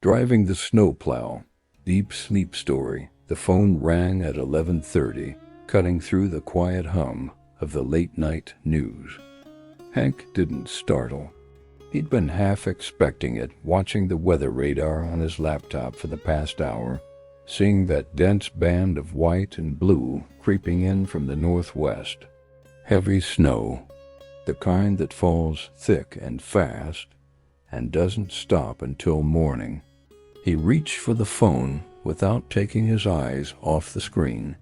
Driving the snowplow. Deep sleep story. The phone rang at 11:30, cutting through the quiet hum of the late-night news. Hank didn't startle. He'd been half expecting it, watching the weather radar on his laptop for the past hour, seeing that dense band of white and blue creeping in from the northwest. Heavy snow, the kind that falls thick and fast and doesn't stop until morning. He reached for the phone without taking his eyes off the screen.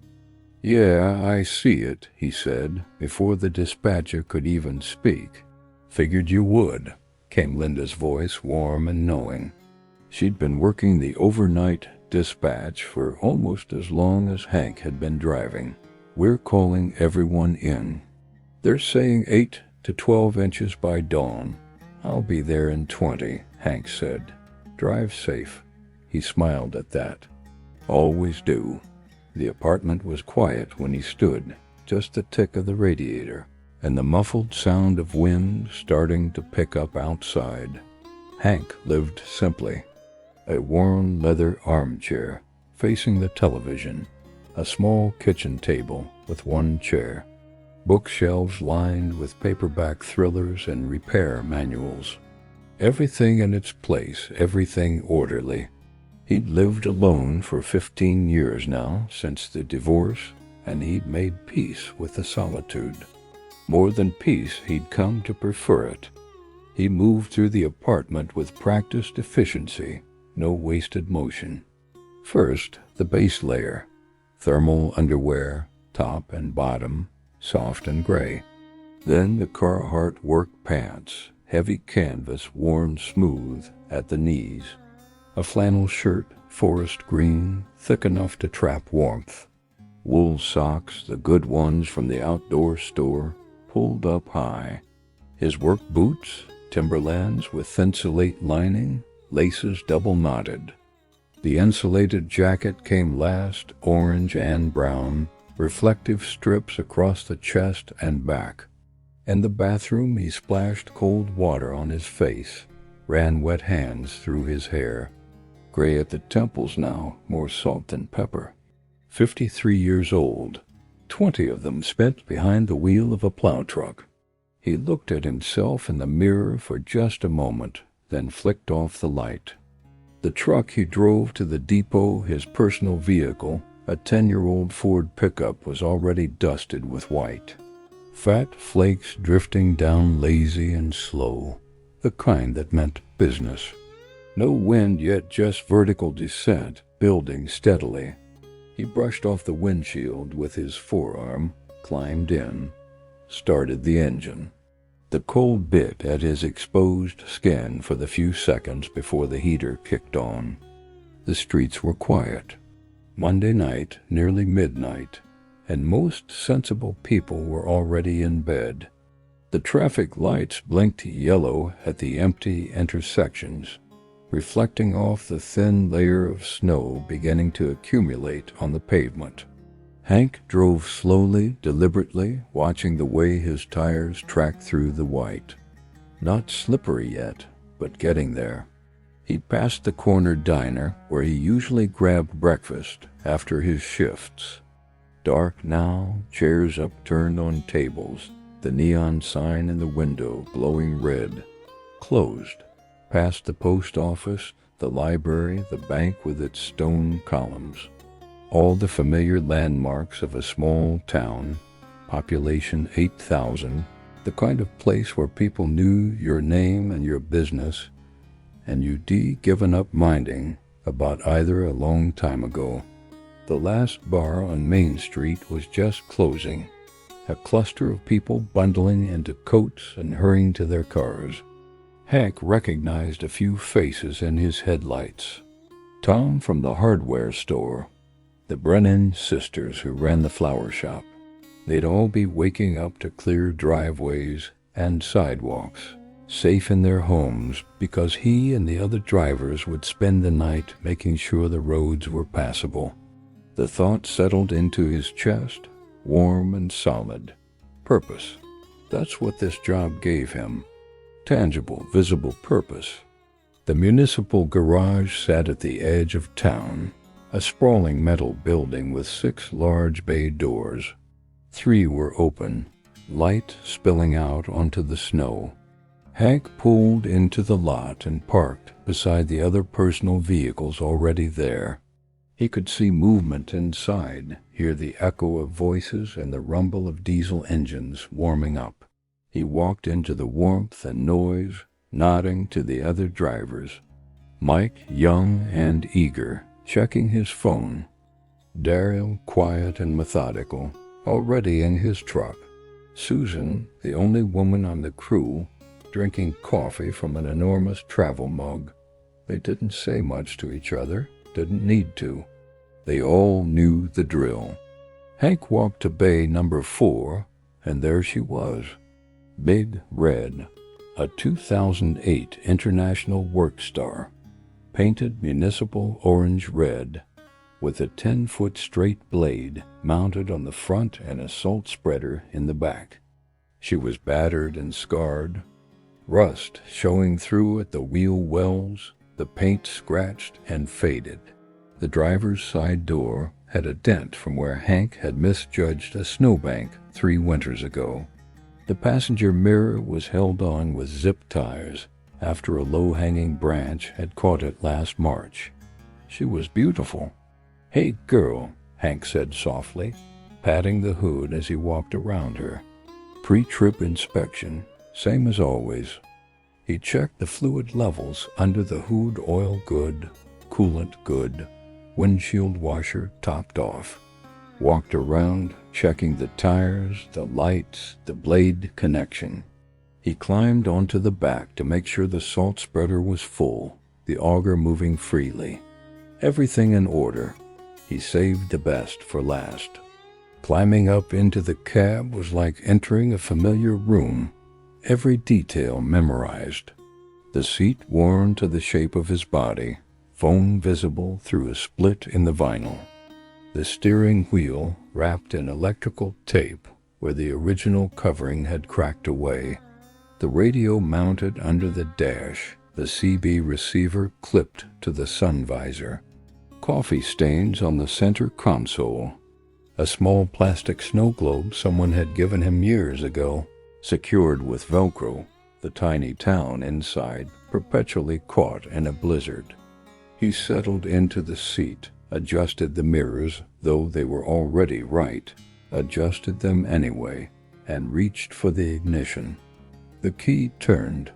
"Yeah, I see it," he said, before the dispatcher could even speak. "Figured you would," came Linda's voice, warm and knowing. She'd been working the overnight dispatch for almost as long as Hank had been driving. "We're calling everyone in. They're saying 8 to 12 inches by dawn. I'll be there in 20, Hank said. "Drive safe." He smiled at that. "Always do." The apartment was quiet when he stood, just the tick of the radiator, and the muffled sound of wind starting to pick up outside. Hank lived simply. A worn leather armchair facing the television, a small kitchen table with one chair, bookshelves lined with paperback thrillers and repair manuals. Everything in its place, everything orderly. He'd lived alone for 15 years now, since the divorce, and he'd made peace with the solitude. More than peace, he'd come to prefer it. He moved through the apartment with practiced efficiency, no wasted motion. First, the base layer. Thermal underwear, top and bottom, soft and gray. Then the Carhartt work pants, heavy canvas worn smooth at the knees. A flannel shirt, forest green, thick enough to trap warmth. Wool socks, the good ones from the outdoor store, pulled up high. His work boots, Timberlands with thinsulate lining, laces double knotted. The insulated jacket came last, orange and brown, reflective strips across the chest and back. In the bathroom he splashed cold water on his face, ran wet hands through his hair. Gray at the temples now, more salt than pepper. 53 years old, 20 of them spent behind the wheel of a plow truck. He looked at himself in the mirror for just a moment, then flicked off the light. The truck he drove to the depot, his personal vehicle, a 10-year-old Ford pickup, was already dusted with white. Fat flakes drifting down lazy and slow, the kind that meant business. No wind yet, just vertical descent, building steadily. He brushed off the windshield with his forearm, climbed in, started the engine. The cold bit at his exposed skin for the few seconds before the heater kicked on. The streets were quiet. Monday night, nearly midnight, and most sensible people were already in bed. The traffic lights blinked yellow at the empty intersections, reflecting off the thin layer of snow beginning to accumulate on the pavement. Hank drove slowly, deliberately, watching the way his tires tracked through the white. Not slippery yet, but getting there. He passed the corner diner where he usually grabbed breakfast after his shifts. Dark now, chairs upturned on tables, the neon sign in the window glowing red. Closed. Past the post office, the library, the bank with its stone columns. All the familiar landmarks of a small town, population 8,000, the kind of place where people knew your name and your business, and you'd given up minding about either a long time ago. The last bar on Main Street was just closing, a cluster of people bundling into coats and hurrying to their cars. Hank recognized a few faces in his headlights. Tom from the hardware store, the Brennan sisters who ran the flower shop. They'd all be waking up to clear driveways and sidewalks, safe in their homes because he and the other drivers would spend the night making sure the roads were passable. The thought settled into his chest, warm and solid. Purpose. That's what this job gave him. Tangible, visible purpose. The municipal garage sat at the edge of town, a sprawling metal building with 6 large bay doors. 3 were open, light spilling out onto the snow. Hank pulled into the lot and parked beside the other personal vehicles already there. He could see movement inside, hear the echo of voices and the rumble of diesel engines warming up. He walked into the warmth and noise, nodding to the other drivers. Mike, young and eager, checking his phone. Daryl, quiet and methodical, already in his truck. Susan, the only woman on the crew, drinking coffee from an enormous travel mug. They didn't say much to each other, didn't need to. They all knew the drill. Hank walked to bay number 4, and there she was. Big Red, a 2008 International Work Star, painted municipal orange red, with a 10-foot straight blade mounted on the front and a salt spreader in the back. She was battered and scarred, rust showing through at the wheel wells, the paint scratched and faded. The driver's side door had a dent from where Hank had misjudged a snowbank 3 winters ago. The passenger mirror was held on with zip ties after a low-hanging branch had caught it last March. She was beautiful. "Hey, girl," Hank said softly, patting the hood as he walked around her. Pre-trip inspection, same as always. He checked the fluid levels under the hood, oil good, coolant good, windshield washer topped off. Walked around, checking the tires, the lights, the blade connection. He climbed onto the back to make sure the salt spreader was full, the auger moving freely. Everything in order. He saved the best for last. Climbing up into the cab was like entering a familiar room, every detail memorized. The seat worn to the shape of his body, foam visible through a split in the vinyl. The steering wheel wrapped in electrical tape where the original covering had cracked away. The radio mounted under the dash, the CB receiver clipped to the sun visor. Coffee stains on the center console. A small plastic snow globe someone had given him years ago, secured with Velcro, the tiny town inside perpetually caught in a blizzard. He settled into the seat, adjusted the mirrors, though they were already right, adjusted them anyway, and reached for the ignition. The key turned.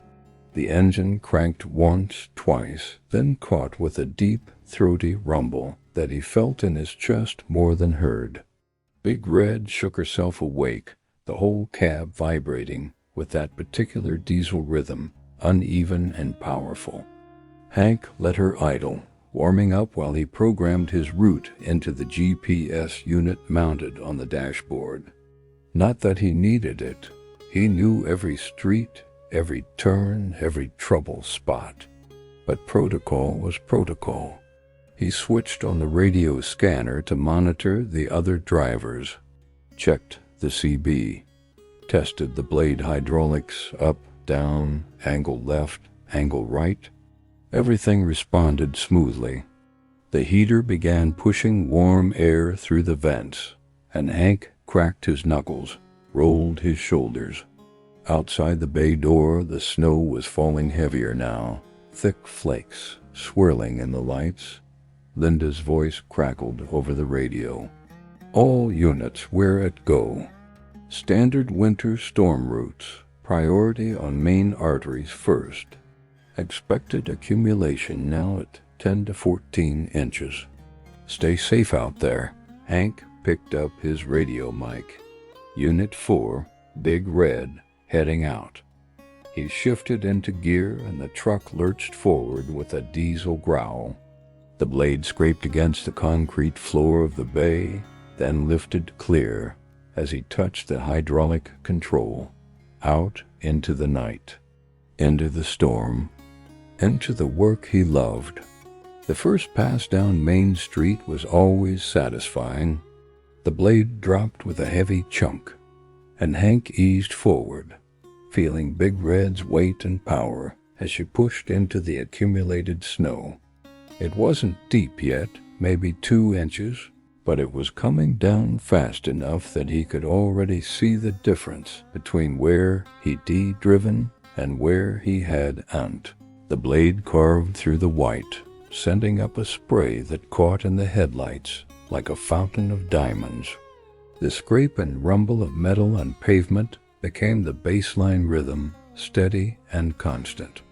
The engine cranked once, twice, then caught with a deep, throaty rumble that he felt in his chest more than heard. Big Red shook herself awake, the whole cab vibrating with that particular diesel rhythm, uneven and powerful. Hank let her idle, warming up while he programmed his route into the GPS unit mounted on the dashboard. Not that he needed it. He knew every street, every turn, every trouble spot. But protocol was protocol. He switched on the radio scanner to monitor the other drivers, checked the CB, tested the blade hydraulics up, down, angle left, angle right. Everything responded smoothly. The heater began pushing warm air through the vents, and Hank cracked his knuckles, rolled his shoulders. Outside the bay door, the snow was falling heavier now, thick flakes swirling in the lights. Linda's voice crackled over the radio. "All units where at go. Standard winter storm routes, priority on main arteries first. Expected accumulation now at 10 to 14 inches. Stay safe out there." Hank picked up his radio mic. Unit 4, Big Red, heading out. He shifted into gear and the truck lurched forward with a diesel growl. The blade scraped against the concrete floor of the bay, then lifted clear as he touched the hydraulic control. Out into the night, into the storm, into the work he loved. The first pass down Main Street was always satisfying. The blade dropped with a heavy chunk, and Hank eased forward, feeling Big Red's weight and power as she pushed into the accumulated snow. It wasn't deep yet, maybe 2 inches, but it was coming down fast enough that he could already see the difference between where he'd driven and where he hadn't. The blade carved through the white, sending up a spray that caught in the headlights like a fountain of diamonds. The scrape and rumble of metal on pavement became the baseline rhythm, steady and constant.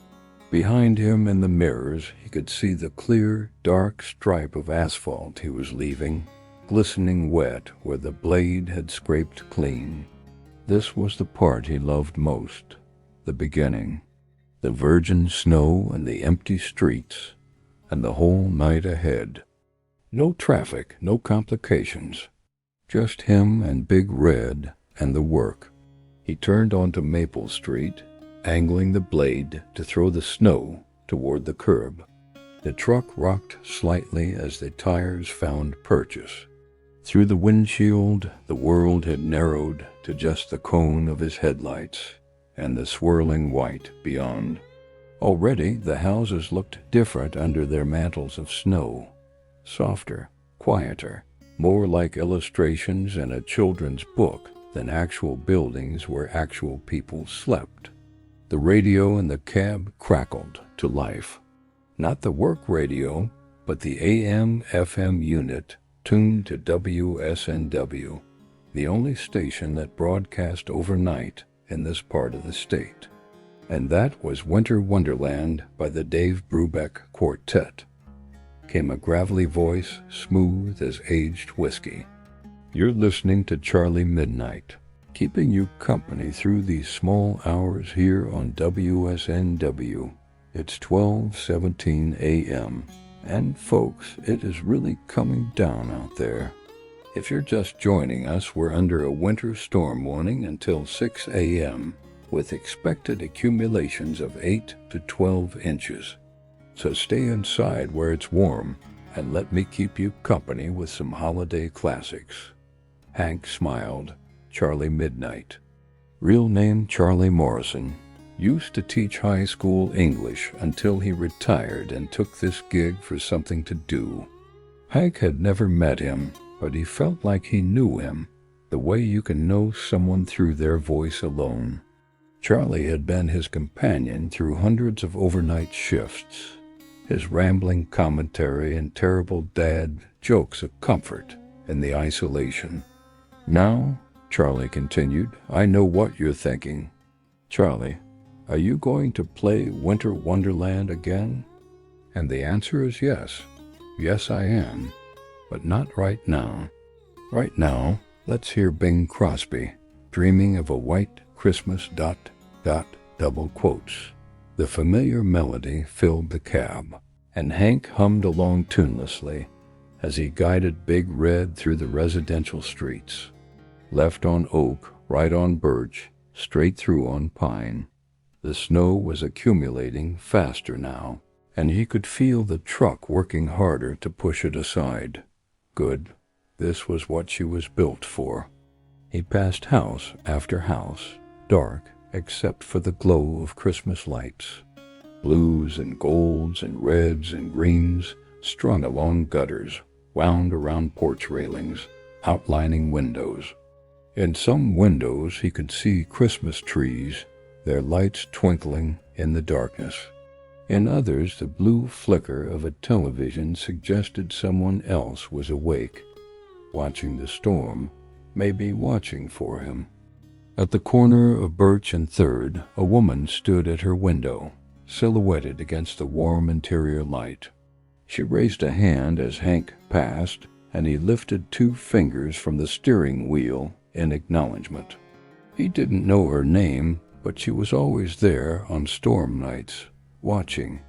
Behind him in the mirrors, he could see the clear, dark stripe of asphalt he was leaving, glistening wet where the blade had scraped clean. This was the part he loved most, the beginning. The virgin snow and the empty streets, and the whole night ahead. No traffic, no complications. Just him and Big Red and the work. He turned onto Maple Street, angling the blade to throw the snow toward the curb. The truck rocked slightly as the tires found purchase. Through the windshield, the world had narrowed to just the cone of his headlights and the swirling white beyond. Already the houses looked different under their mantles of snow. Softer, quieter, more like illustrations in a children's book than actual buildings where actual people slept. The radio in the cab crackled to life. Not the work radio, but the AM/FM unit tuned to WSNW, the only station that broadcast overnight in this part of the state. And that was Winter Wonderland by the Dave Brubeck Quartet. Came a gravelly voice, smooth as aged whiskey. You're listening to Charlie Midnight, keeping you company through these small hours here on WSNW. It's 12:17 a.m. And folks, it is really coming down out there. If you're just joining us, we're under a winter storm warning until 6 a.m. with expected accumulations of 8 to 12 inches. So stay inside where it's warm and let me keep you company with some holiday classics. Hank smiled. Charlie Midnight. Real name Charlie Morrison. Used to teach high school English until he retired and took this gig for something to do. Hank had never met him, but he felt like he knew him, the way you can know someone through their voice alone. Charlie had been his companion through hundreds of overnight shifts, his rambling commentary and terrible dad jokes a comfort in the isolation. Now, Charlie continued, I know what you're thinking. Charlie, are you going to play Winter Wonderland again? And the answer is yes. Yes, I am. But not right now. Right now, let's hear Bing Crosby, Dreaming of a White Christmas ... double quotes. The familiar melody filled the cab, and Hank hummed along tunelessly as he guided Big Red through the residential streets. Left on Oak, right on Birch, straight through on Pine. The snow was accumulating faster now, and he could feel the truck working harder to push it aside. Good. This was what she was built for. He passed house after house, dark except for the glow of Christmas lights. Blues and golds and reds and greens strung along gutters, wound around porch railings, outlining windows. In some windows he could see Christmas trees, their lights twinkling in the darkness. In others, the blue flicker of a television suggested someone else was awake, watching the storm, maybe watching for him. At the corner of Birch and 3rd, a woman stood at her window, silhouetted against the warm interior light. She raised a hand as Hank passed, and he lifted 2 fingers from the steering wheel in acknowledgement. He didn't know her name, but she was always there on storm nights, watching.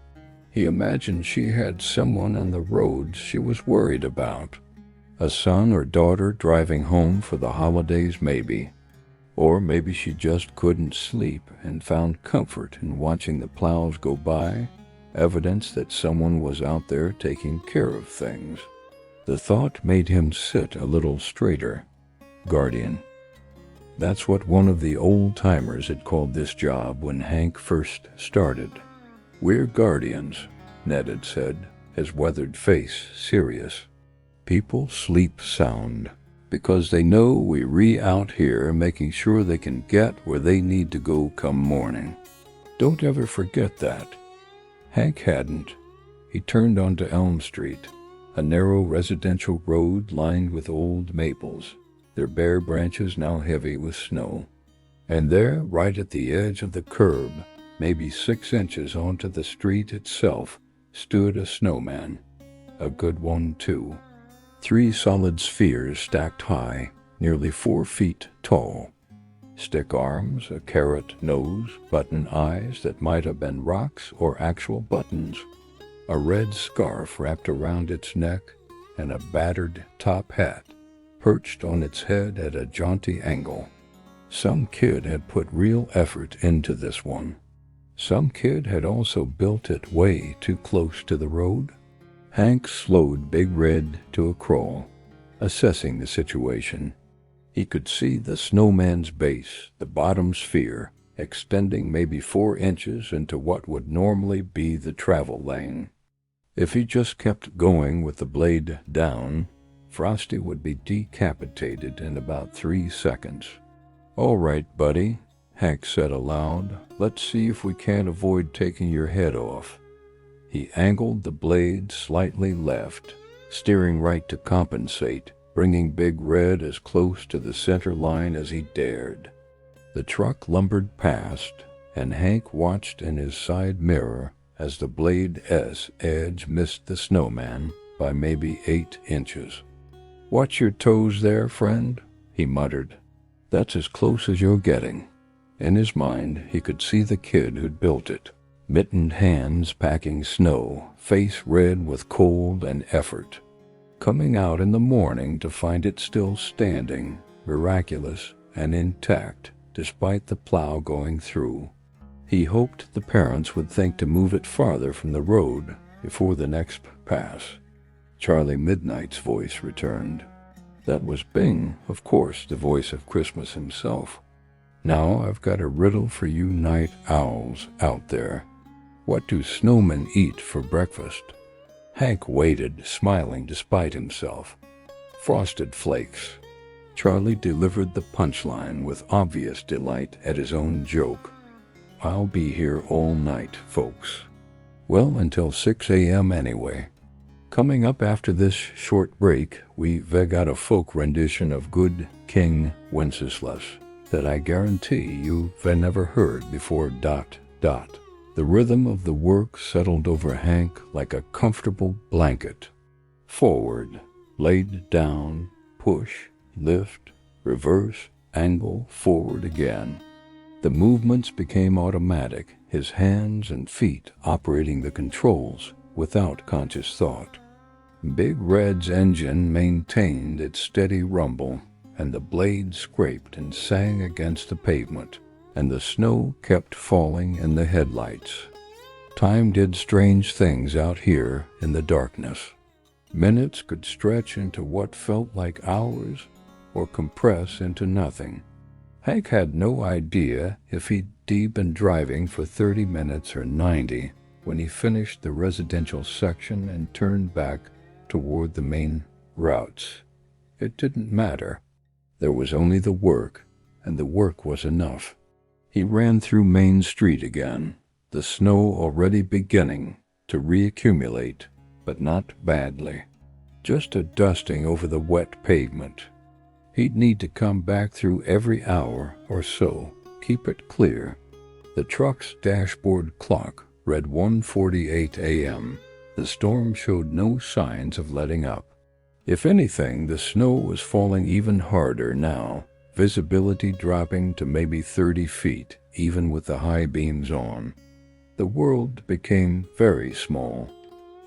He imagined she had someone on the roads she was worried about. A son or daughter driving home for the holidays, maybe. Or maybe she just couldn't sleep and found comfort in watching the plows go by, evidence that someone was out there taking care of things. The thought made him sit a little straighter. Guardian. That's what one of the old-timers had called this job when Hank first started. "We're guardians," Ned had said, his weathered face serious. "People sleep sound, because they know we're out here making sure they can get where they need to go come morning. Don't ever forget that." Hank hadn't. He turned onto Elm Street, a narrow residential road lined with old maples, their bare branches now heavy with snow. And there, right at the edge of the curb, maybe 6 inches onto the street itself, stood a snowman. A good one, too. 3 solid spheres stacked high, nearly 4 feet tall. Stick arms, a carrot nose, button eyes that might have been rocks or actual buttons. A red scarf wrapped around its neck, and a battered top hat perched on its head at a jaunty angle. Some kid had put real effort into this one. Some kid had also built it way too close to the road. Hank slowed Big Red to a crawl, assessing the situation. He could see the snowman's base, the bottom sphere, extending maybe 4 inches into what would normally be the travel lane. If he just kept going with the blade down, Frosty would be decapitated in about 3 seconds. "All right, buddy," Hank said aloud. "Let's see if we can't avoid taking your head off." He angled the blade slightly left, steering right to compensate, bringing Big Red as close to the center line as he dared. The truck lumbered past, and Hank watched in his side mirror as the blade's edge missed the snowman by maybe 8 inches. "Watch your toes there, friend," he muttered. "That's as close as you're getting." In his mind, he could see the kid who'd built it, mittened hands packing snow, face red with cold and effort, coming out in the morning to find it still standing, miraculous and intact, despite the plow going through. He hoped the parents would think to move it farther from the road before the next pass. Charlie Midnight's voice returned. That was Bing, of course, the voice of Christmas himself. "Now I've got a riddle for you night owls out there. What do snowmen eat for breakfast?" Hank waited, smiling despite himself. "Frosted flakes." Charlie delivered the punchline with obvious delight at his own joke. "I'll be here all night, folks." Well, until 6 a.m. anyway. Coming up after this short break, we've got a folk rendition of Good King Wenceslas that I guarantee you've never heard before. The rhythm of the work settled over Hank like a comfortable blanket. Forward, laid down, push, lift, reverse, angle, forward again. The movements became automatic, his hands and feet operating the controls without conscious thought. Big Red's engine maintained its steady rumble, and the blade scraped and sang against the pavement, and the snow kept falling in the headlights. Time did strange things out here in the darkness. Minutes could stretch into what felt like hours, or compress into nothing. Hank had no idea if he'd been driving for 30 minutes or 90 when he finished the residential section and turned back toward the main routes. It didn't matter. There was only the work, and the work was enough. He ran through Main Street again, the snow already beginning to reaccumulate, but not badly. Just a dusting over the wet pavement. He'd need to come back through every hour or so, keep it clear. The truck's dashboard clock read 1:48 a.m. The storm showed no signs of letting up. If anything, the snow was falling even harder now, visibility dropping to maybe 30 feet, even with the high beams on. The world became very small.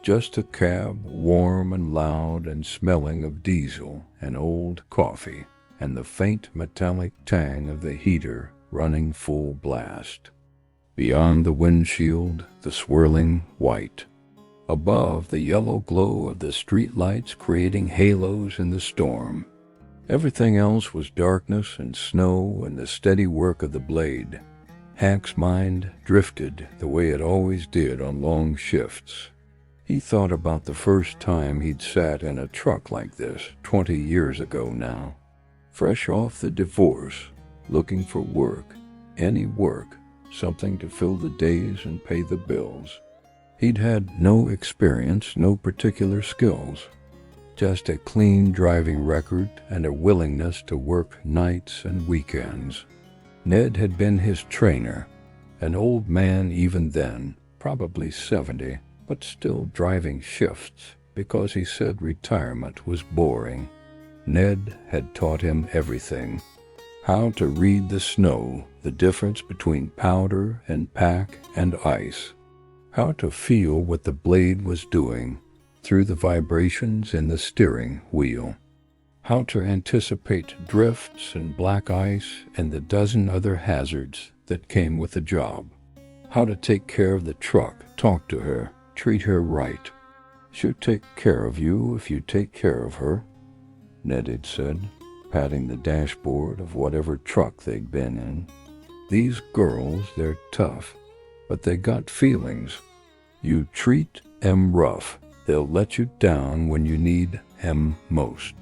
Just a cab, warm and loud and smelling of diesel and old coffee, and the faint metallic tang of the heater running full blast. Beyond the windshield, the swirling white. Above, the yellow glow of the streetlights creating halos in the storm. Everything else was darkness and snow and the steady work of the blade. Hank's mind drifted the way it always did on long shifts. He thought about the first time he'd sat in a truck like this 20 years ago now. Fresh off the divorce, looking for work, any work, something to fill the days and pay the bills. He'd had no experience, no particular skills, just a clean driving record and a willingness to work nights and weekends. Ned had been his trainer, an old man even then, probably 70, but still driving shifts because he said retirement was boring. Ned had taught him everything. How to read the snow, the difference between powder and pack and ice. How to feel what the blade was doing through the vibrations in the steering wheel. How to anticipate drifts and black ice and the dozen other hazards that came with the job. How to take care of the truck, talk to her, treat her right. She'll take care of you if you take care of her, Ned had said, patting the dashboard of whatever truck they'd been in. These girls, they're tough, but they got feelings. You treat 'em rough, they'll let you down when you need 'em most.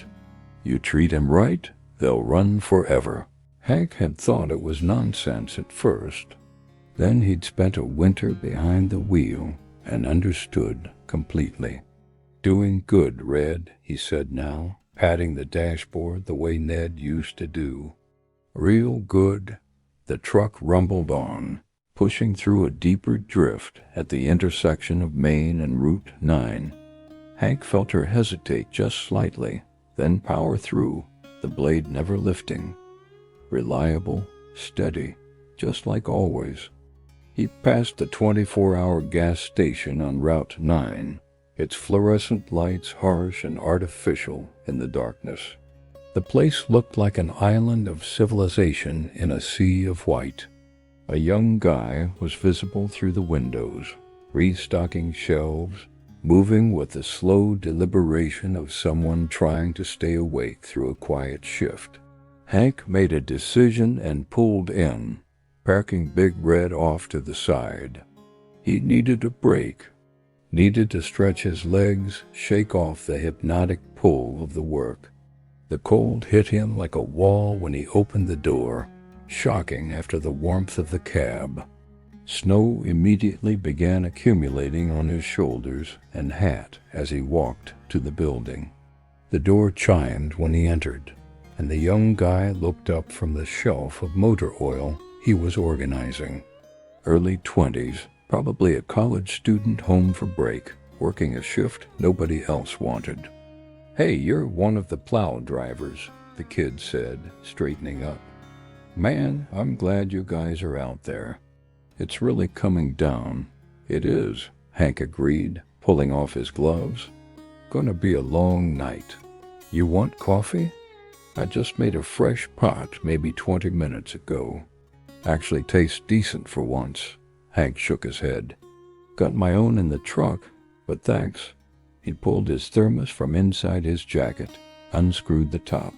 You treat 'em right, they'll run forever. Hank had thought it was nonsense at first. Then he'd spent a winter behind the wheel and understood completely. Doing good, Red, he said now, patting the dashboard the way Ned used to do. Real good. The truck rumbled on, pushing through a deeper drift at the intersection of Main and Route 9. Hank felt her hesitate just slightly, then power through, the blade never lifting. Reliable, steady, just like always. He passed the 24-hour gas station on Route 9, its fluorescent lights harsh and artificial in the darkness. The place looked like an island of civilization in a sea of white. A young guy was visible through the windows, restocking shelves, moving with the slow deliberation of someone trying to stay awake through a quiet shift. Hank made a decision and pulled in, parking Big Red off to the side. He needed a break, needed to stretch his legs, shake off the hypnotic pull of the work. The cold hit him like a wall when he opened the door, shocking after the warmth of the cab. Snow immediately began accumulating on his shoulders and hat as he walked to the building. The door chimed when he entered, and the young guy looked up from the shelf of motor oil he was organizing. Early 20s, probably a college student home for break, working a shift nobody else wanted. "Hey, you're one of the Plow drivers," the kid said, straightening up. "Man, I'm glad you guys are out there. It's really coming down." "It is," Hank agreed, pulling off his gloves. "Gonna be a long night. You want coffee? I just made a fresh pot maybe 20 minutes ago. Actually tastes decent for once." Hank shook his head. "Got my own in the truck, but thanks." He pulled his thermos from inside his jacket, unscrewed the top,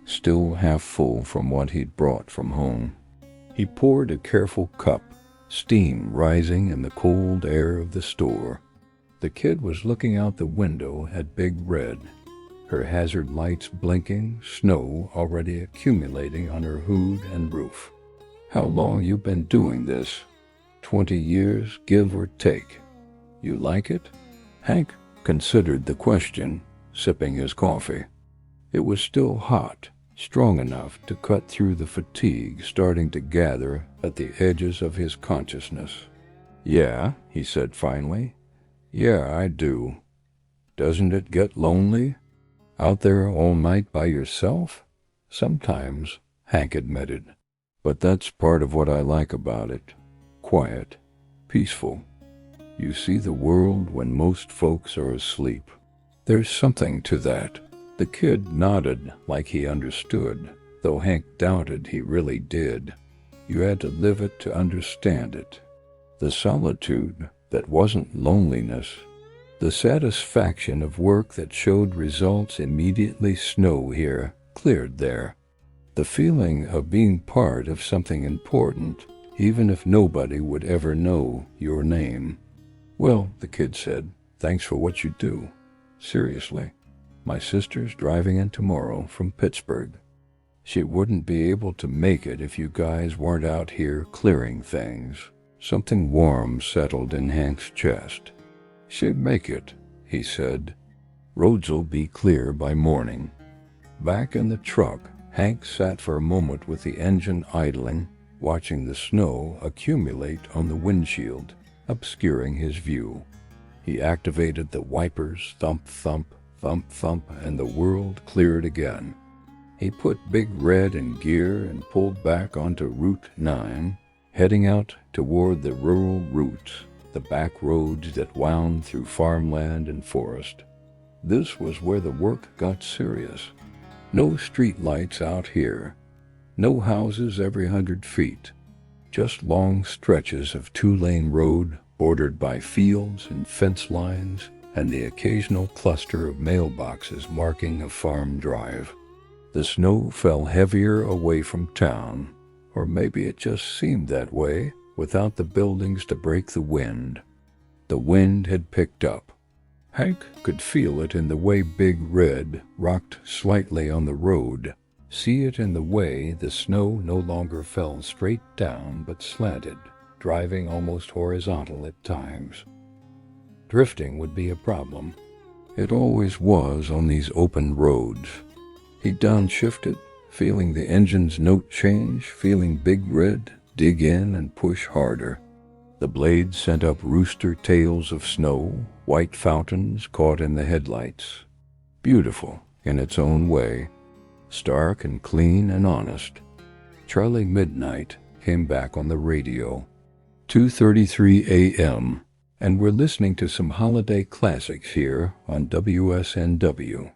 still half full from what he'd brought from home. He poured a careful cup, steam rising in the cold air of the store. The kid was looking out the window at Big Red, her hazard lights blinking, snow already accumulating on her hood and roof. "How long you been doing this?" 20 years, give or take. "You like it?" Hank considered the question, sipping his coffee. It was still hot, strong enough to cut through the fatigue starting to gather at the edges of his consciousness. "Yeah," he said finally. "Yeah, I do. Doesn't it get lonely? Out there all night by yourself?" "Sometimes," Hank admitted. "But that's part of what I like about it. Quiet, peaceful. You see the world when most folks are asleep. There's something to that." The kid nodded like he understood, though Hank doubted he really did. You had to live it to understand it. The solitude that wasn't loneliness. The satisfaction of work that showed results immediately. Snow here, cleared there. The feeling of being part of something important, even if nobody would ever know your name. Well, the kid said, thanks for what you do. Seriously, my sister's driving in tomorrow from Pittsburgh. She wouldn't be able to make it if you guys weren't out here clearing things. Something warm settled in Hank's chest. She'd make it, he said. Roads'll be clear by morning. Back in the truck, Hank sat for a moment with the engine idling, watching the snow accumulate on the windshield, obscuring his view. He activated the wipers, thump, thump, thump, thump, and the world cleared again. He put Big Red in gear and pulled back onto Route 9, heading out toward the rural routes, the back roads that wound through farmland and forest. This was where the work got serious. No street lights out here. No houses every 100 feet. Just long stretches of two-lane road bordered by fields and fence lines and the occasional cluster of mailboxes marking a farm drive. The snow fell heavier away from town, or maybe it just seemed that way without the buildings to break the wind. The wind had picked up. Hank could feel it in the way Big Red rocked slightly on the road, see it in the way the snow no longer fell straight down but slanted, driving almost horizontal at times. Drifting would be a problem. It always was on these open roads. He downshifted, feeling the engine's note change, feeling Big Red dig in and push harder. The blades sent up rooster tails of snow, white fountains caught in the headlights. Beautiful in its own way, stark and clean and honest. Charlie Midnight came back on the radio. 2:33 a.m., and we're listening to some holiday classics here on WSNW.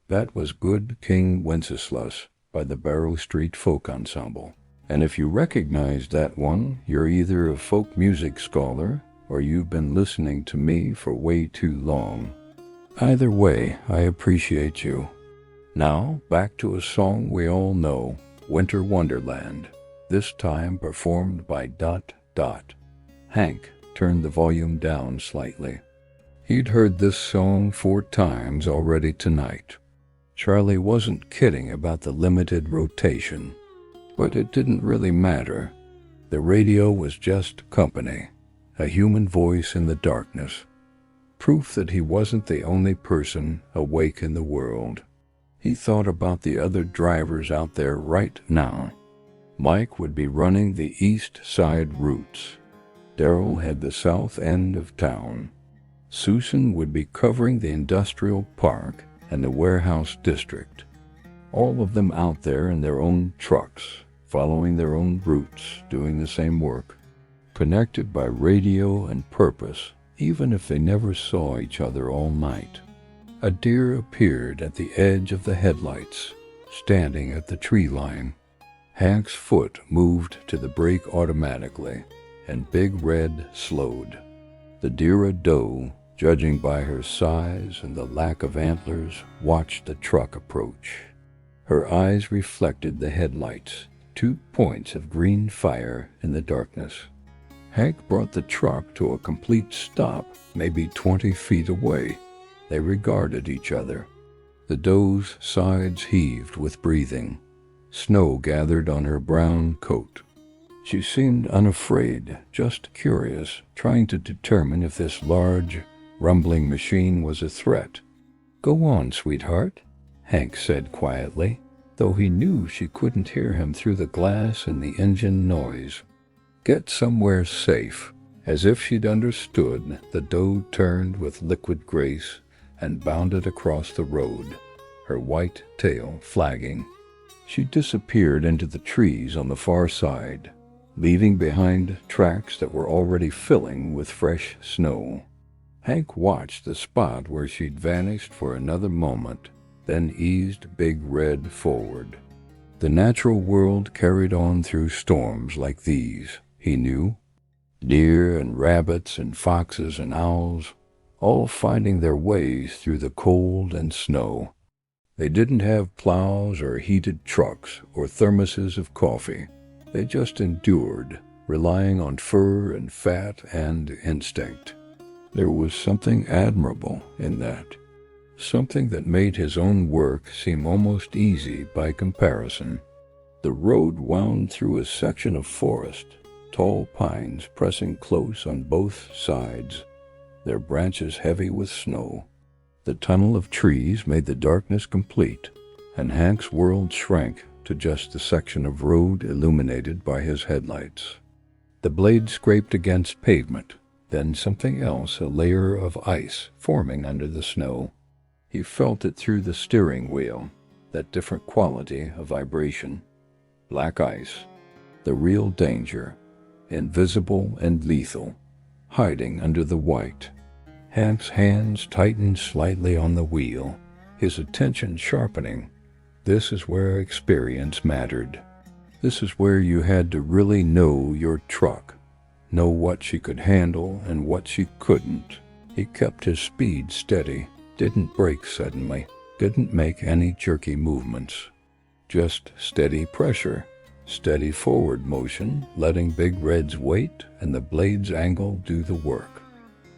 That was Good King Wenceslas by the Barrow Street Folk Ensemble. And if you recognize that one, you're either a folk music scholar or you've been listening to me for way too long. Either way, I appreciate you. Now, back to a song we all know, Winter Wonderland, this time performed by ... Hank turned the volume down slightly. He'd heard this song 4 times already tonight. Charlie wasn't kidding about the limited rotation, but it didn't really matter. The radio was just company, a human voice in the darkness, proof that he wasn't the only person awake in the world. He thought about the other drivers out there right now. Mike would be running the east side routes. Darrell had the south end of town. Susan would be covering the industrial park and the warehouse district. All of them out there in their own trucks, following their own routes, doing the same work, connected by radio and purpose, even if they never saw each other all night. A deer appeared at the edge of the headlights, standing at the tree line. Hank's foot moved to the brake automatically, and Big Red slowed. The deer, a doe, judging by her size and the lack of antlers, watched the truck approach. Her eyes reflected the headlights, 2 points of green fire in the darkness. Hank brought the truck to a complete stop, maybe 20 feet away. They regarded each other. The doe's sides heaved with breathing. Snow gathered on her brown coat. She seemed unafraid, just curious, trying to determine if this large, rumbling machine was a threat. "Go on, sweetheart," Hank said quietly, though he knew she couldn't hear him through the glass and the engine noise. "Get somewhere safe." As if she'd understood, the doe turned with liquid grace and bounded across the road, her white tail flagging. She disappeared into the trees on the far side, leaving behind tracks that were already filling with fresh snow. Hank watched the spot where she'd vanished for another moment, then eased Big Red forward. The natural world carried on through storms like these, he knew. Deer and rabbits and foxes and owls, all finding their ways through the cold and snow. They didn't have plows or heated trucks or thermoses of coffee. They just endured, relying on fur and fat and instinct. There was something admirable in that, something that made his own work seem almost easy by comparison. The road wound through a section of forest, tall pines pressing close on both sides, their branches heavy with snow. The tunnel of trees made the darkness complete, and Hank's world shrank to just the section of road illuminated by his headlights. The blade scraped against pavement, then something else, a layer of ice forming under the snow. He felt it through the steering wheel, that different quality of vibration. Black ice, the real danger, invisible and lethal, hiding under the white. Hank's hands tightened slightly on the wheel, his attention sharpening. This is where experience mattered. This is where you had to really know your truck, know what she could handle and what she couldn't. He kept his speed steady, didn't brake suddenly, didn't make any jerky movements. Just steady pressure, steady forward motion, letting Big Red's weight and the blade's angle do the work.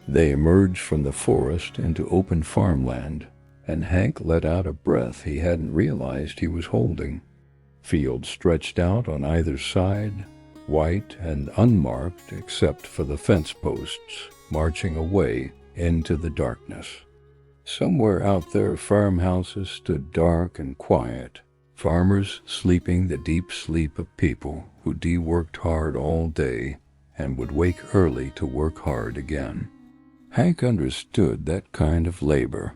They emerged from the forest into open farmland, and Hank let out a breath he hadn't realized he was holding. Fields stretched out on either side, white and unmarked except for the fence posts, marching away into the darkness. Somewhere out there, farmhouses stood dark and quiet, farmers sleeping the deep sleep of people who worked hard all day and would wake early to work hard again. Hank understood that kind of labor,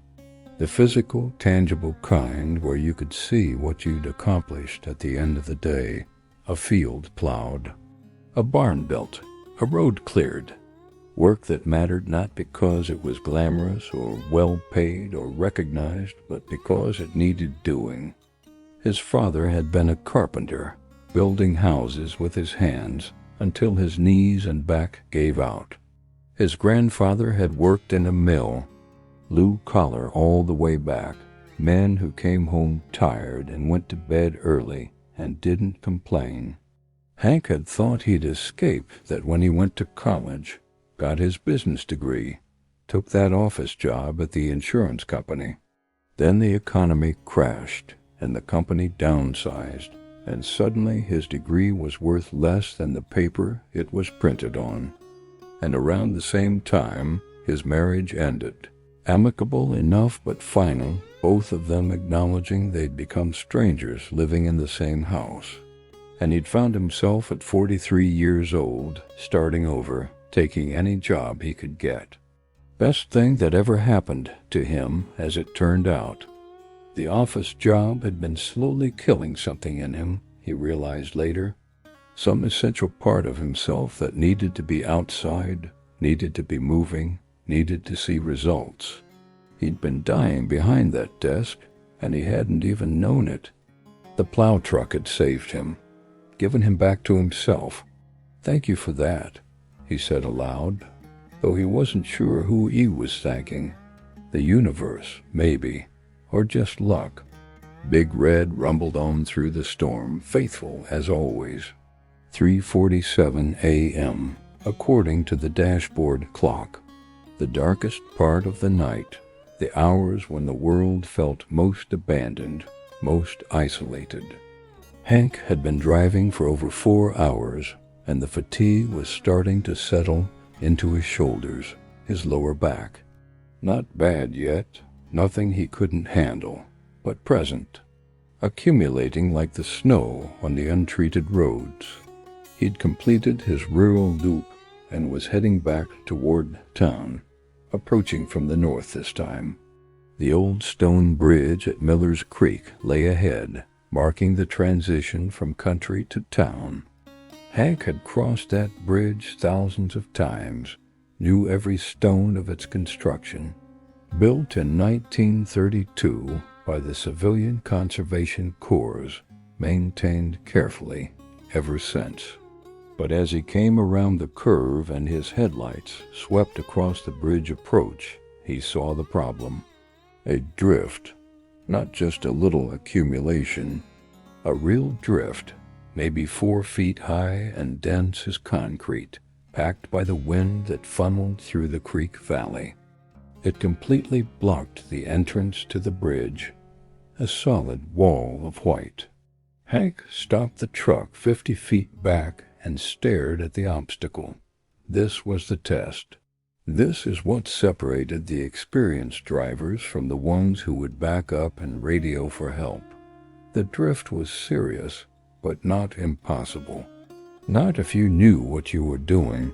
the physical, tangible kind where you could see what you'd accomplished at the end of the day. A field plowed, a barn built, a road cleared. Work that mattered not because it was glamorous or well-paid or recognized, but because it needed doing. His father had been a carpenter, building houses with his hands until his knees and back gave out. His grandfather had worked in a mill, blue collar all the way back, men who came home tired and went to bed early and didn't complain. Hank had thought he'd escape that when he went to college, got his business degree, took that office job at the insurance company. Then the economy crashed and the company downsized, and suddenly his degree was worth less than the paper it was printed on. And around the same time, his marriage ended. Amicable enough but final, both of them acknowledging they'd become strangers living in the same house. And he'd found himself at 43 years old, starting over, taking any job he could get. Best thing that ever happened to him, as it turned out. The office job had been slowly killing something in him, he realized later. Some essential part of himself that needed to be outside, needed to be moving, needed to see results. He'd been dying behind that desk, and he hadn't even known it. The plow truck had saved him, given him back to himself. "Thank you for that," he said aloud, though he wasn't sure who he was thanking. The universe, maybe, or just luck. Big Red rumbled on through the storm, faithful as always. 3:47 a.m., according to the dashboard clock. The darkest part of the night, the hours when the world felt most abandoned, most isolated. Hank had been driving for over 4 hours, and the fatigue was starting to settle into his shoulders, his lower back. Not bad yet, nothing he couldn't handle, but present, accumulating like the snow on the untreated roads. He'd completed his rural loop and was heading back toward town, approaching from the north this time. The old stone bridge at Miller's Creek lay ahead, marking the transition from country to town. Hank had crossed that bridge thousands of times, knew every stone of its construction. Built in 1932 by the Civilian Conservation Corps, maintained carefully ever since. But as he came around the curve and his headlights swept across the bridge approach, he saw the problem. A drift, not just a little accumulation, a real drift, maybe 4 feet high and dense as concrete, packed by the wind that funneled through the creek valley. It completely blocked the entrance to the bridge, a solid wall of white. Hank stopped the truck 50 feet back and stared at the obstacle. This was the test. This is what separated the experienced drivers from the ones who would back up and radio for help. The drift was serious, but not impossible. Not if you knew what you were doing.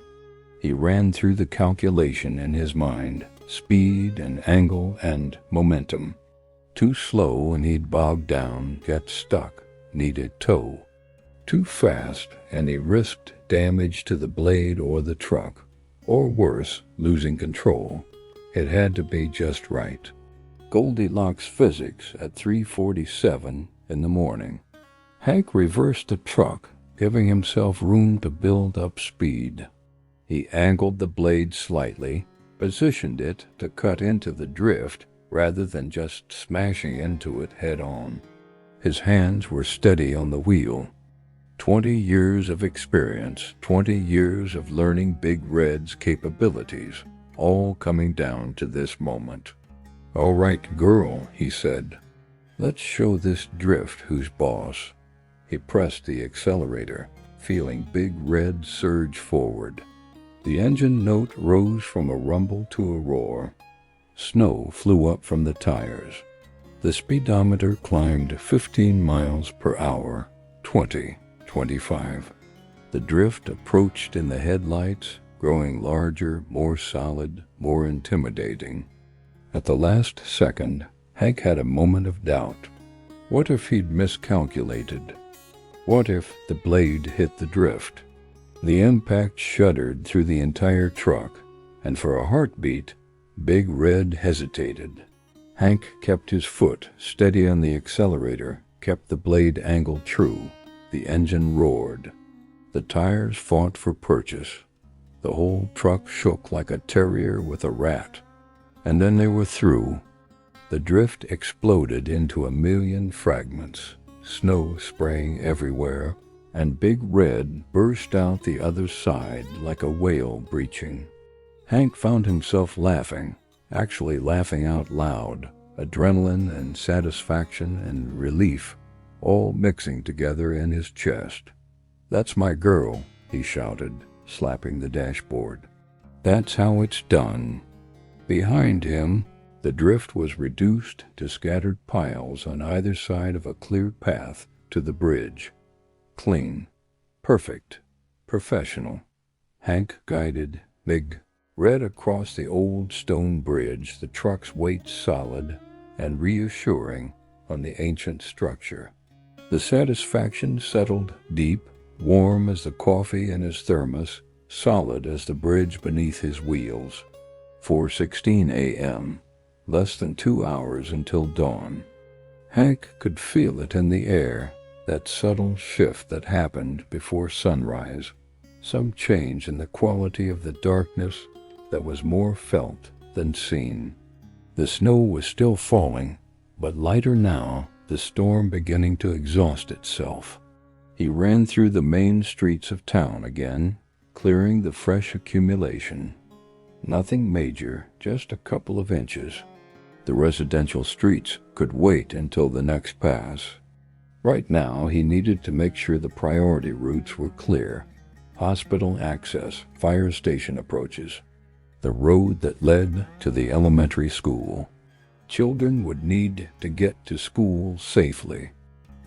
He ran through the calculation in his mind, speed and angle and momentum. Too slow and he'd bog down, get stuck, needed tow. Too fast and he risked damage to the blade or the truck, or worse, losing control. It had to be just right. Goldilocks physics at 3:47 in the morning. Hank reversed the truck, giving himself room to build up speed. He angled the blade slightly, positioned it to cut into the drift rather than just smashing into it head-on. His hands were steady on the wheel. 20 years of experience, 20 years of learning Big Red's capabilities, all coming down to this moment. "All right, girl," he said. "Let's show this drift who's boss." He pressed the accelerator, feeling Big Red surge forward. The engine note rose from a rumble to a roar. Snow flew up from the tires. The speedometer climbed 15 miles per hour, 20, 25. The drift approached in the headlights, growing larger, more solid, more intimidating. At the last second, Hank had a moment of doubt. What if he'd miscalculated? What if the blade hit the drift? The impact shuddered through the entire truck, and for a heartbeat, Big Red hesitated. Hank kept his foot steady on the accelerator, kept the blade angled true. The engine roared. The tires fought for purchase. The whole truck shook like a terrier with a rat. And then they were through. The drift exploded into a million fragments, snow spraying everywhere, and Big Red burst out the other side like a whale breaching. Hank found himself laughing, actually laughing out loud, adrenaline and satisfaction and relief all mixing together in his chest. "That's my girl," he shouted, slapping the dashboard. "That's how it's done." Behind him, the drift was reduced to scattered piles on either side of a clear path to the bridge. Clean, perfect, professional. Hank guided Big Red across the old stone bridge, the truck's weight solid and reassuring on the ancient structure. The satisfaction settled deep, warm as the coffee in his thermos, solid as the bridge beneath his wheels. 4:16 a.m., less than 2 hours until dawn. Hank could feel it in the air, that subtle shift that happened before sunrise, some change in the quality of the darkness that was more felt than seen. The snow was still falling, but lighter now, the storm beginning to exhaust itself. He ran through the main streets of town again, clearing the fresh accumulation. Nothing major, just a couple of inches. The residential streets could wait until the next pass. Right now, he needed to make sure the priority routes were clear. Hospital access, fire station approaches, the road that led to the elementary school. Children would need to get to school safely.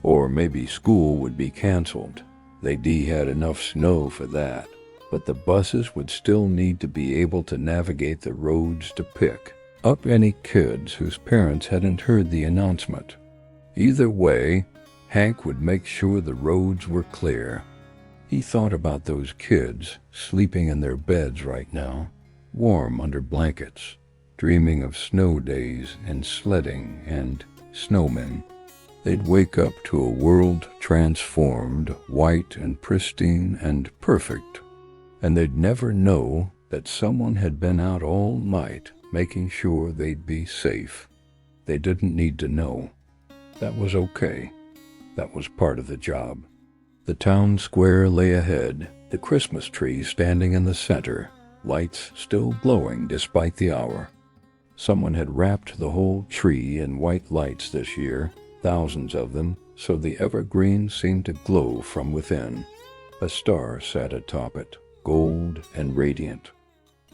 Or maybe school would be canceled. They had enough snow for that. But the buses would still need to be able to navigate the roads to pick up any kids whose parents hadn't heard the announcement. Either way, Hank would make sure the roads were clear. He thought about those kids sleeping in their beds right now, warm under blankets, dreaming of snow days and sledding and snowmen. They'd wake up to a world transformed, white and pristine and perfect. And they'd never know that someone had been out all night making sure they'd be safe. They didn't need to know. That was okay. That was part of the job. The town square lay ahead, the Christmas tree standing in the center, lights still glowing despite the hour. Someone had wrapped the whole tree in white lights this year, thousands of them, so the evergreen seemed to glow from within. A star sat atop it, gold and radiant.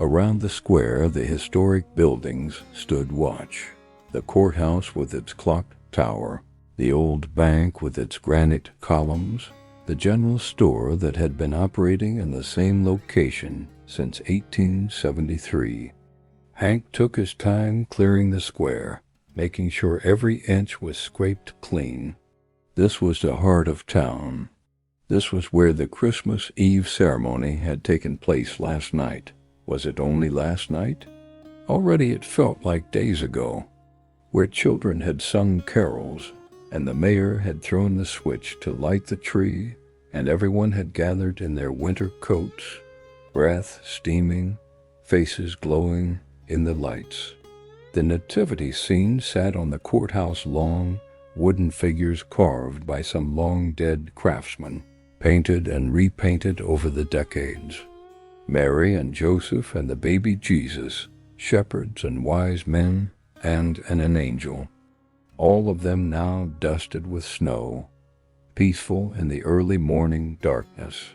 Around the square, the historic buildings stood watch. The courthouse with its clock tower, the old bank with its granite columns, the general store that had been operating in the same location since 1873. Hank took his time clearing the square, making sure every inch was scraped clean. This was the heart of town. This was where the Christmas Eve ceremony had taken place last night. Was it only last night? Already it felt like days ago, where children had sung carols, and the mayor had thrown the switch to light the tree, and everyone had gathered in their winter coats, breath steaming, faces glowing in the lights. The nativity scene sat on the courthouse lawn, wooden figures carved by some long-dead craftsman, painted and repainted over the decades. Mary and Joseph and the baby Jesus, shepherds and wise men, and an angel, all of them now dusted with snow, peaceful in the early morning darkness.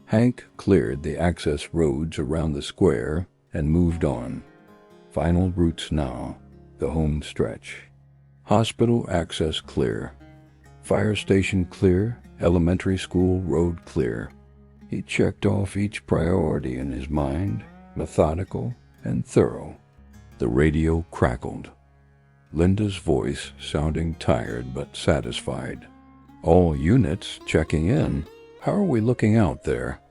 Hank cleared the access roads around the square and moved on. Final routes now, the home stretch. Hospital access clear. Fire station clear, elementary school road clear. He checked off each priority in his mind, methodical and thorough. The radio crackled. Linda's voice sounding tired but satisfied. All units checking in. How are we looking out there?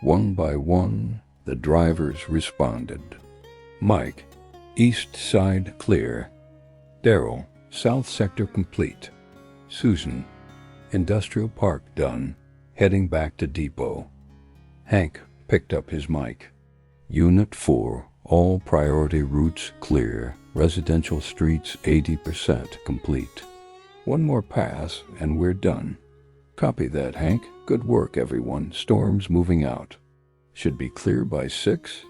One by one, the drivers responded. Mike, east side clear. Daryl, south sector complete. Susan, industrial park done. Heading back to depot. Hank picked up his mic. Unit 4, all priority routes clear. Residential streets 80% complete. One more pass and we're done. Copy that, Hank. Good work, everyone. Storm's moving out. Should be clear by 6.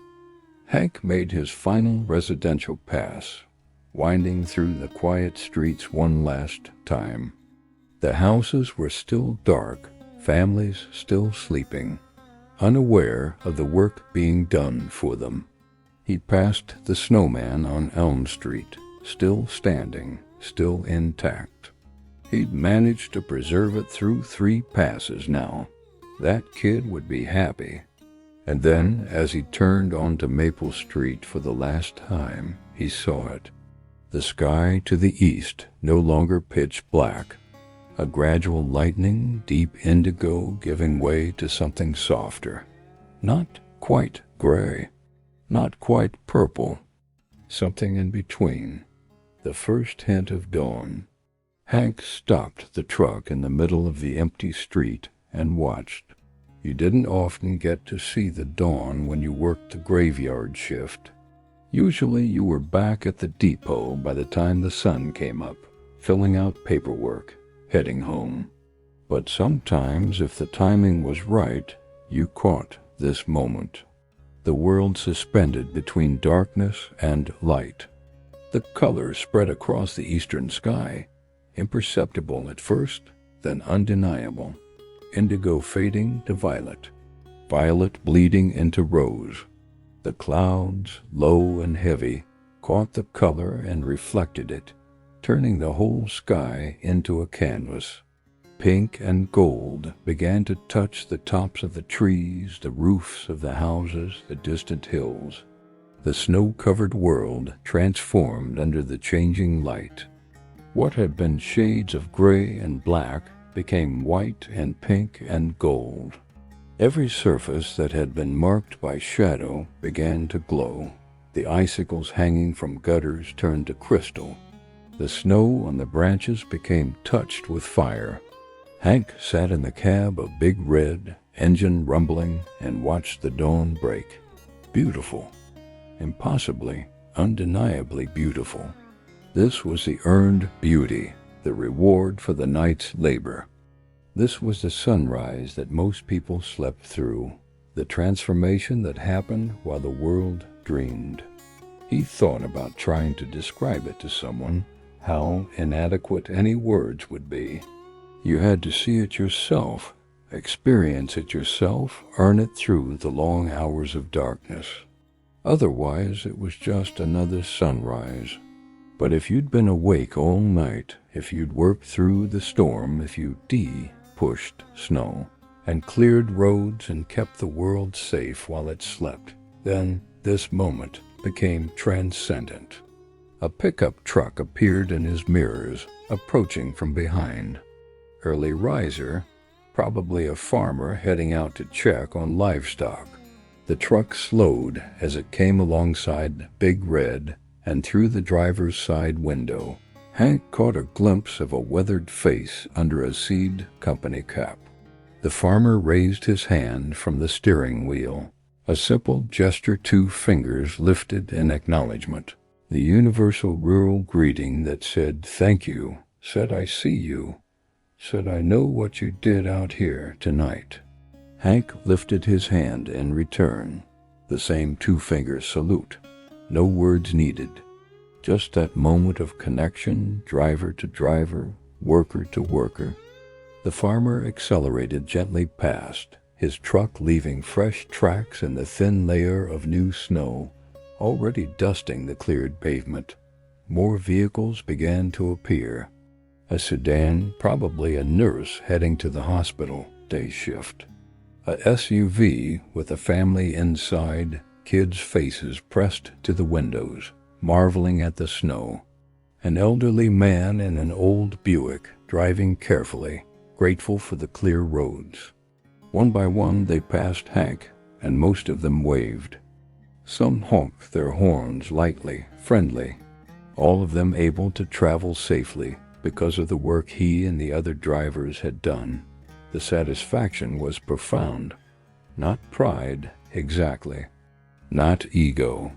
Hank made his final residential pass, winding through the quiet streets one last time. The houses were still dark, families still sleeping, unaware of the work being done for them. He passed the snowman on Elm Street, still standing, still intact. He'd managed to preserve it through 3 passes now. That kid would be happy. And then, as he turned onto Maple Street for the last time, he saw it. The sky to the east, no longer pitch black. A gradual lightening, deep indigo giving way to something softer. Not quite gray. Not quite purple. Something in between. The first hint of dawn. Hank stopped the truck in the middle of the empty street and watched. You didn't often get to see the dawn when you worked the graveyard shift. Usually you were back at the depot by the time the sun came up, filling out paperwork, heading home. But sometimes, if the timing was right, you caught this moment. The world suspended between darkness and light. The color spread across the eastern sky, imperceptible at first, then undeniable. Indigo fading to violet, violet bleeding into rose. The clouds, low and heavy, caught the color and reflected it, turning the whole sky into a canvas. Pink and gold began to touch the tops of the trees, the roofs of the houses, the distant hills. The snow-covered world transformed under the changing light. What had been shades of gray and black became white and pink and gold. Every surface that had been marked by shadow began to glow. The icicles hanging from gutters turned to crystal. The snow on the branches became touched with fire. Hank sat in the cab of Big Red, engine rumbling, and watched the dawn break. Beautiful. Impossibly, undeniably beautiful. This was the earned beauty, the reward for the night's labor. This was the sunrise that most people slept through, the transformation that happened while the world dreamed. He thought about trying to describe it to someone, how inadequate any words would be. You had to see it yourself, experience it yourself, earn it through the long hours of darkness. Otherwise, it was just another sunrise. But if you'd been awake all night, if you'd worked through the storm, if you pushed snow and cleared roads and kept the world safe while it slept, then this moment became transcendent. A pickup truck appeared in his mirrors, approaching from behind. Early riser, probably a farmer heading out to check on livestock. The truck slowed as it came alongside Big Red, and through the driver's side window, Hank caught a glimpse of a weathered face under a seed company cap. The farmer raised his hand from the steering wheel, a simple gesture, 2 fingers lifted in acknowledgement. The universal rural greeting that said, "Thank you," said, "I see you," said, "I know what you did out here tonight." Hank lifted his hand in return, the same 2-finger salute. No words needed. Just that moment of connection, driver to driver, worker to worker. The farmer accelerated gently past, his truck leaving fresh tracks in the thin layer of new snow, already dusting the cleared pavement. More vehicles began to appear. A sedan, probably a nurse heading to the hospital, day shift. A SUV with a family inside, kids' faces pressed to the windows, marveling at the snow. An elderly man in an old Buick, driving carefully, grateful for the clear roads. One by one they passed Hank, and most of them waved. Some honked their horns lightly, friendly, all of them able to travel safely because of the work he and the other drivers had done. The satisfaction was profound. Not pride, exactly. Not ego.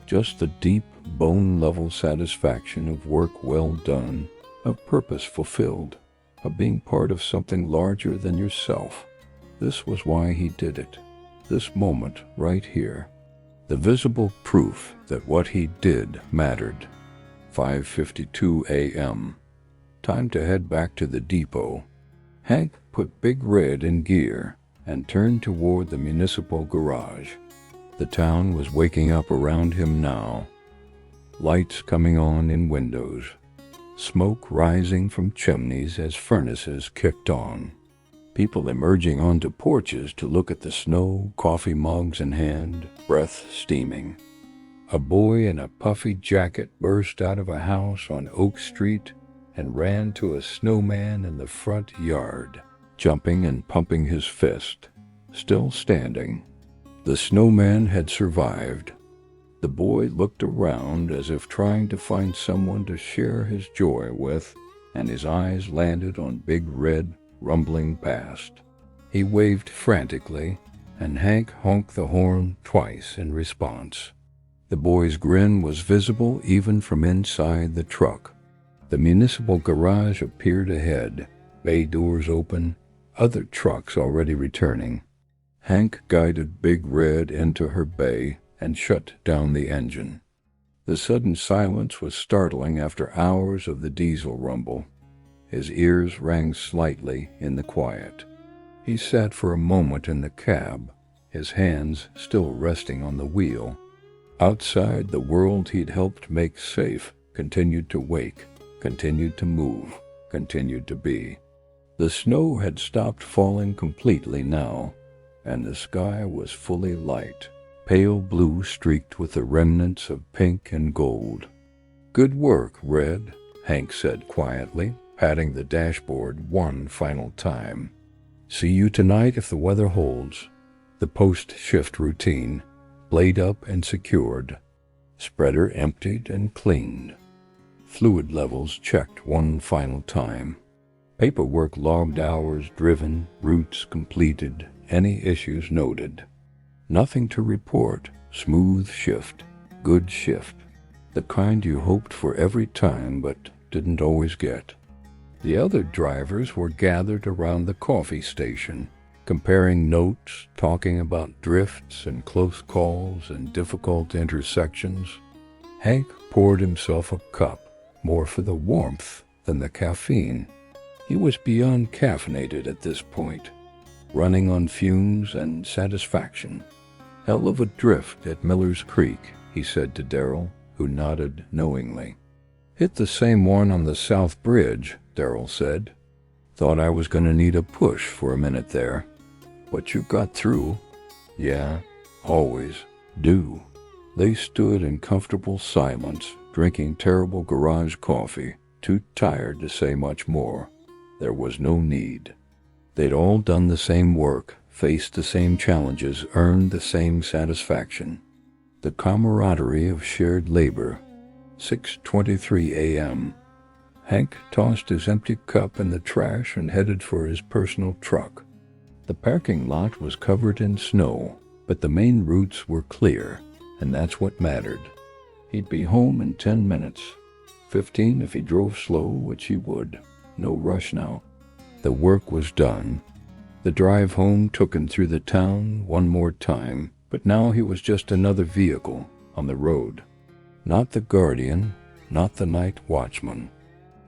Just the deep, bone-level satisfaction of work well done, of purpose fulfilled, of being part of something larger than yourself. This was why he did it. This moment right here. The visible proof that what he did mattered. 5:52 a.m. Time to head back to the depot. Hank put Big Red in gear and turned toward the municipal garage. The town was waking up around him now. Lights coming on in windows. Smoke rising from chimneys as furnaces kicked on. People emerging onto porches to look at the snow, coffee mugs in hand, breath steaming. A boy in a puffy jacket burst out of a house on Oak Street and ran to a snowman in the front yard, jumping and pumping his fist, still standing. The snowman had survived. The boy looked around as if trying to find someone to share his joy with, and his eyes landed on Big Red rumbling past. He waved frantically, and Hank honked the horn twice in response. The boy's grin was visible even from inside the truck. The municipal garage appeared ahead, bay doors open, other trucks already returning. Hank guided Big Red into her bay and shut down the engine. The sudden silence was startling after hours of the diesel rumble. His ears rang slightly in the quiet. He sat for a moment in the cab, his hands still resting on the wheel. Outside, the world he'd helped make safe continued to wake, continued to move, continued to be. The snow had stopped falling completely now, and the sky was fully light, pale blue streaked with the remnants of pink and gold. "Good work, Red," Hank said quietly, patting the dashboard one final time. "See you tonight if the weather holds." The post-shift routine, blade up and secured, spreader emptied and cleaned, fluid levels checked one final time, paperwork logged, hours driven, routes completed, any issues noted. Nothing to report, smooth shift, good shift, the kind you hoped for every time but didn't always get. The other drivers were gathered around the coffee station, comparing notes, talking about drifts and close calls and difficult intersections. Hank poured himself a cup, more for the warmth than the caffeine. He was beyond caffeinated at this point, running on fumes and satisfaction. "Hell of a drift at Miller's Creek," he said to Darrell, who nodded knowingly. "Hit the same one on the South Bridge," Darrell said. "Thought I was going to need a push for a minute there. But you got through." "Yeah, always do." They stood in comfortable silence, drinking terrible garage coffee, too tired to say much more. There was no need. They'd all done the same work, faced the same challenges, earned the same satisfaction. The camaraderie of shared labor. 6:23 a.m. Hank tossed his empty cup in the trash and headed for his personal truck. The parking lot was covered in snow, but the main routes were clear, and that's what mattered. He'd be home in 10 minutes. 15 if he drove slow, which he would. No rush now. The work was done. The drive home took him through the town one more time, but now he was just another vehicle on the road. Not the guardian, not the night watchman.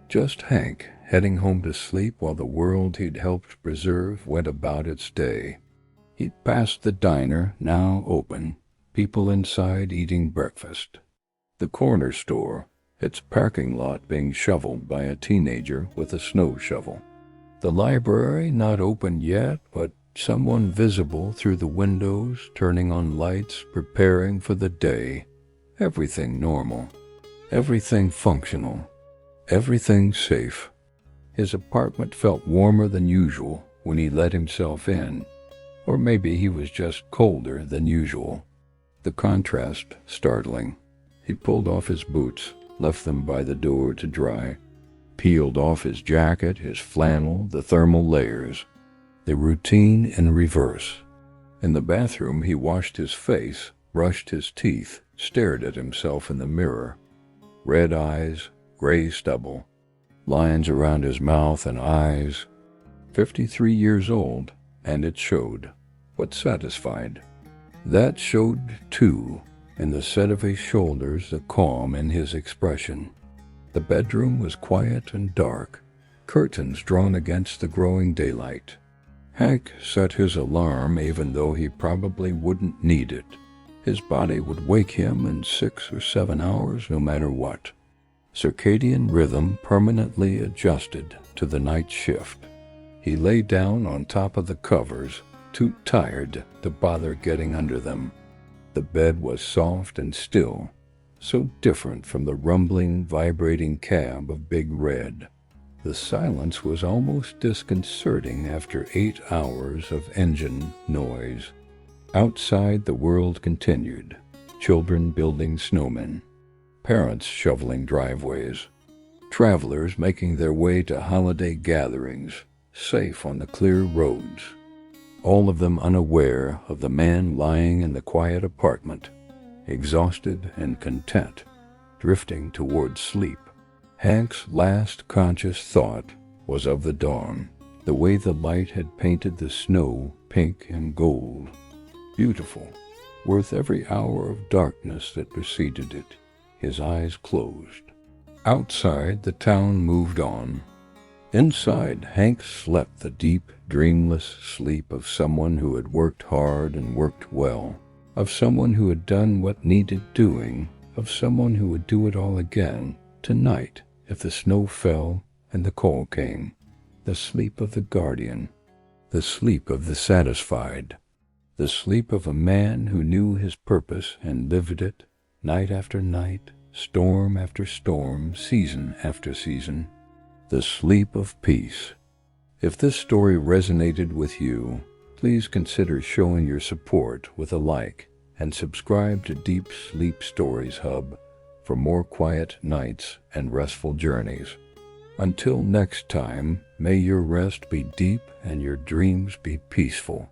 Just Hank, heading home to sleep while the world he'd helped preserve went about its day. He'd passed the diner, now open, people inside eating breakfast. The corner store, its parking lot being shoveled by a teenager with a snow shovel. The library not open yet, but someone visible through the windows, turning on lights, preparing for the day. Everything normal. Everything functional. Everything safe. His apartment felt warmer than usual when he let himself in, or maybe he was just colder than usual. The contrast startling. He pulled off his boots, left them by the door to dry, peeled off his jacket, his flannel, the thermal layers. The routine in reverse. In the bathroom he washed his face, brushed his teeth, stared at himself in the mirror. Red eyes, gray stubble, lines around his mouth and eyes. 53 years old, and it showed. What satisfied? That showed, too, in the set of his shoulders, the calm in his expression. The bedroom was quiet and dark, curtains drawn against the growing daylight. Hank set his alarm even though he probably wouldn't need it. His body would wake him in 6 or 7 hours no matter what. Circadian rhythm permanently adjusted to the night shift. He lay down on top of the covers, too tired to bother getting under them. The bed was soft and still, so different from the rumbling, vibrating cab of Big Red. The silence was almost disconcerting after 8 hours of engine noise. Outside, the world continued. Children building snowmen. Parents shoveling driveways. Travelers making their way to holiday gatherings, safe on the clear roads. All of them unaware of the man lying in the quiet apartment, exhausted and content, drifting toward sleep. Hank's last conscious thought was of the dawn, the way the light had painted the snow pink and gold. Beautiful, worth every hour of darkness that preceded it. His eyes closed. Outside, the town moved on. Inside, Hank slept the deep, dreamless sleep of someone who had worked hard and worked well, of someone who had done what needed doing, of someone who would do it all again, tonight, if the snow fell and the call came. The sleep of the guardian, the sleep of the satisfied, the sleep of a man who knew his purpose and lived it, night after night, storm after storm, season after season. The sleep of peace. If this story resonated with you, please consider showing your support with a like and subscribe to Deep Sleep Stories Hub for more quiet nights and restful journeys. Until next time, may your rest be deep and your dreams be peaceful.